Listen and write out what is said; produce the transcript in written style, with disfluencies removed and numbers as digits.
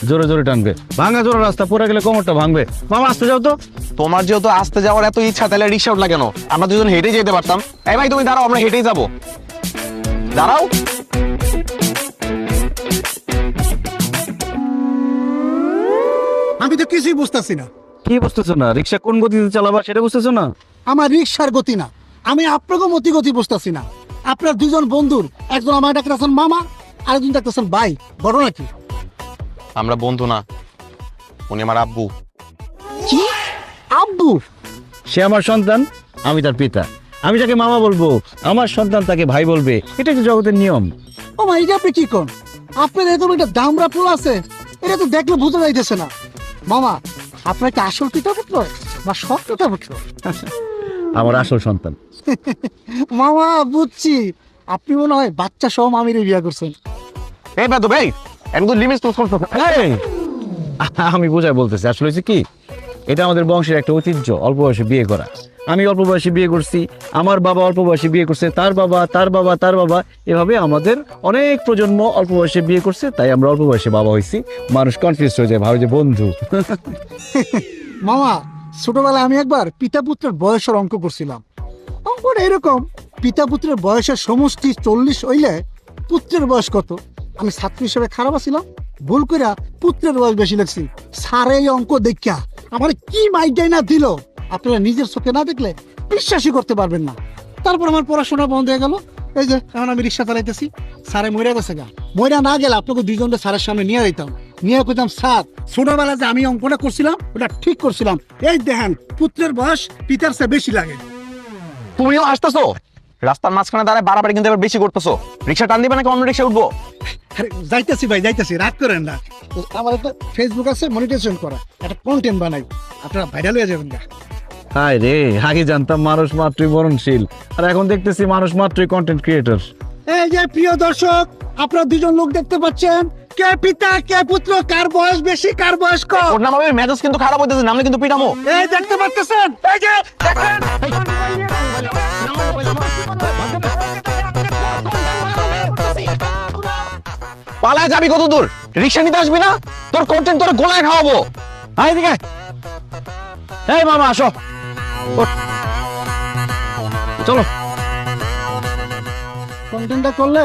জোরে জোরে টানবে, ভাঙা জোরে রাস্তা, পড়ে গেলে কোমরটা ভাঙবে। মামা আসতে যাও তো। তোমার যেহেতু আসতে যাওয়ার এত ইচ্ছা, তাহলে রিক্সা উঠলা কেন? আমরা দুজন হেঁটেই যেতে পারতাম। এই ভাই তুমি দাঁড়াও, আমরা হেঁটেই যাবো। দাঁড়াও। আমি তো কিছুই বুঝতেছি না। কি বুঝতেছো না? রিক্সা কোন গতিতে চালাবা সেটা বুঝতেছো না? আমার রিক্সার গতি না, আমি আপনাকে গতি বুঝতেছি না। আপনার দুজন বন্ধুর, একজন আমার ডাকতেছেন মামা, আরেকজন ডাকতেছেন ভাই। ঘটনা কি? আমরা বন্ধু না, উনি আমার আব্বু। কি? আব্বু? সে আমার সন্তান, আমি তার পিতা। আমি তাকে মামা বলবো, আমার সন্তান তাকে ভাই বলবে। এটা একটা জগতের নিয়ম। ও মা, এটা আপনি কি কোন? আপনার এরকম একটা দামরা ফুল আছে, এটা তো দেখলে বোঝা যাইতেছে না। মামা, আপনার কি আসল পিতা পুত্র বা সৎ পিতা পুত্র? আমার আসল সন্তান। মামা বুঝছি, আপনি মনে হয় বাচ্চা সহ মামিরে বিয়া করছেন। এই বেদ ভাই, একদম লিমিট ক্রস করছো। এই, আমি বোঝায় বলতেছি, আসলে হচ্ছে কি, এটা আমাদের বংশের একটা ঐতিহ্য, অল্প বয়সে বিয়ে করা। আমি অল্প বয়সে বিয়ে করছি, আমার বাবা অল্প বয়সে বিয়ে করছে, তার বাবা, তার বাবা, তার বাবা, এভাবে আমাদের অনেক প্রজন্ম অল্প বয়সে বিয়ে করছে, তাই আমরা অল্প বয়সে বাবা হয়েছি। মানুষ কনফিউজ হয়ে যায়, ভাবে যে বন্ধু। মামা, ছোটবেলায় আমি একবার পিতা পুত্রের বয়সের অঙ্ক করছিলাম। অঙ্কটা এরকম: পিতা পুত্রের বয়সের সমষ্টি 40 হইলে পুত্রের বয়স কত? আমি ছাত্র হিসেবে খারাপ ছিলাম, ভুল কইরা পুত্রের বয়স বেশি লাগছি। স্যার এই অঙ্ক দেখা আমার কি মাইটাই না দিল, আপনারা নিজের চোখে না দেখলে বিশ্বাসই করতে পারবেন না। তারপর আমার পড়াশোনা বন্ধ হয়ে গেল। এই যে এখন আমি রিক্সা চালাইতেছি। স্যারে মইরা গেছে গা, মইরা না গেলে আপনাকে দুইজনকে স্যারের সামনে নিয়ে যেতাম, নিয়ে কইতাম, স্যার ছোটবেলা যে আমি অঙ্কটা করছিলাম ওটা ঠিক করছিলাম, এই দেখেন পুত্রের বয়স পিতার চেয়ে বেশি লাগে। তুমিও আসতেছো? রাস্তার মাঝখানে দাঁড়ায় বাড়াবাড়ি কিন্তু এবার বেশি করতেছো। রিক্সা টান দিবে নাকি অন্য রিক্সা উঠবো? আরে যাইতেছি ভাই, যাইতেছি, রাগ করেন না। আমার একটা ফেসবুক আছে, মনিটাইজেশন করা, একটা কন্টেন্ট বানাই, আপনারা ভাইরাল হয়ে যাবেন না। হায় রে, আগে জানতাম মানুষ মাত্রই মরণশীল, আর এখন দেখতেছি মানুষ মাত্রই কন্টেন্ট ক্রিয়েটর। এই যে প্রিয় দর্শক, আপনারা দুজন লোক দেখতে পাচ্ছেন, কে পিতা কে পুত্র, কার বয়স বেশি কার বয়স কম। ওর নাম হবে মেজাজ কিন্তু খারাপ হইতেছে, নামলে কিন্তু পিটামো। এই দেখতে পাচ্ছেন, এই যে দেখেন। পালায় যাবি কত দূর? রিক্সা নিতে আসবি না? তোর কন্টেন্ট তোর গোলায় খাওয়াবো। আয় এদিকে। এই মামা আসো, ওঠ। চলো। কন্টেন্টটা করলে